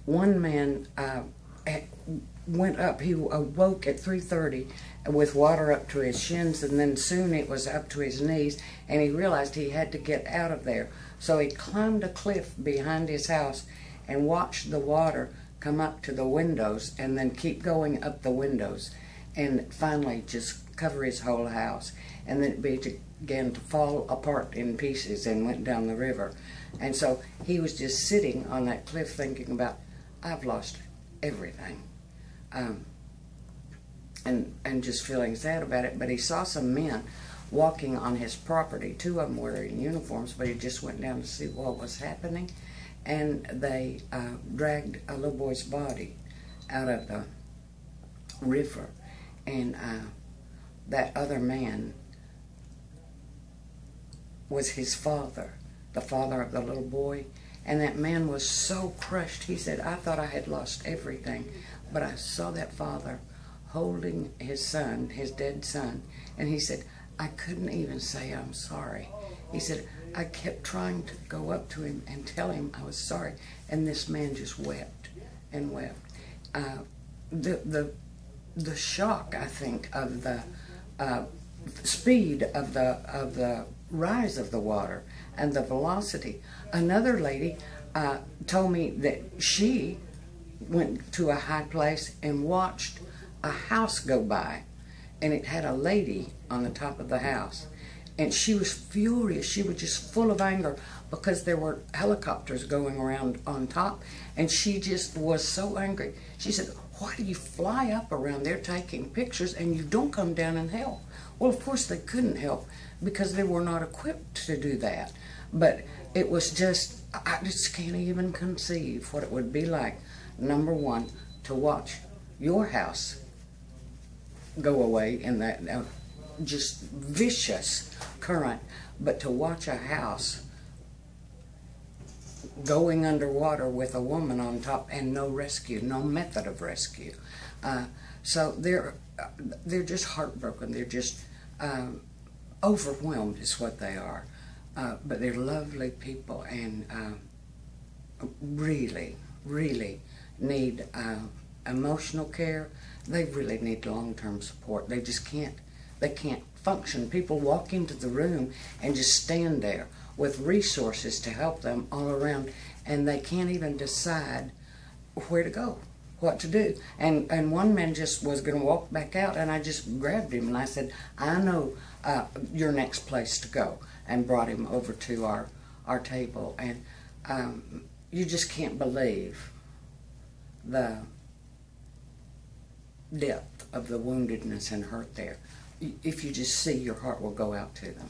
one man went up. He awoke at 3:30 with water up to his shins, and then soon it was up to his knees, and he realized he had to get out of there. So he climbed a cliff behind his house and watched the water come up to the windows and then keep going up the windows and finally just cover his whole house. And then it began to fall apart in pieces and went down the river. And so he was just sitting on that cliff thinking about, I've lost everything. And just feeling sad about it. But he saw some men walking on his property. Two of them were in uniforms, but he just went down to see what was happening. And they dragged a little boy's body out of the river. And that other man was his father, the father of the little boy. And that man was so crushed. He said, I thought I had lost everything, but I saw that father holding his son, his dead son, and he said, I couldn't even say I'm sorry. He said, I kept trying to go up to him and tell him I was sorry, and this man just wept and wept. The shock, I think, of the speed of the rise of the water and the velocity. Another lady told me that she went to a high place and watched a house go by, and it had a lady on the top of the house, and she was furious. She was just full of anger because there were helicopters going around on top, and she just was so angry. She said, why do you fly up around there taking pictures and you don't come down and help? Well, of course they couldn't help because they were not equipped to do that. But it was just, I just can't even conceive what it would be like, number one, to watch your house go away in that just vicious current, but to watch a house going underwater with a woman on top and no rescue, no method of rescue. So they're just heartbroken. They're just overwhelmed is what they are. But they're lovely people and really, really need emotional care. They really need long-term support. They just can't function. People walk into the room and just stand there with resources to help them all around, and they can't even decide where to go, what to do. And one man just was going to walk back out, and I just grabbed him and I said, I know your next place to go, and brought him over to our table. And you just can't believe the depth of the woundedness and hurt there. If you just see, your heart will go out to them.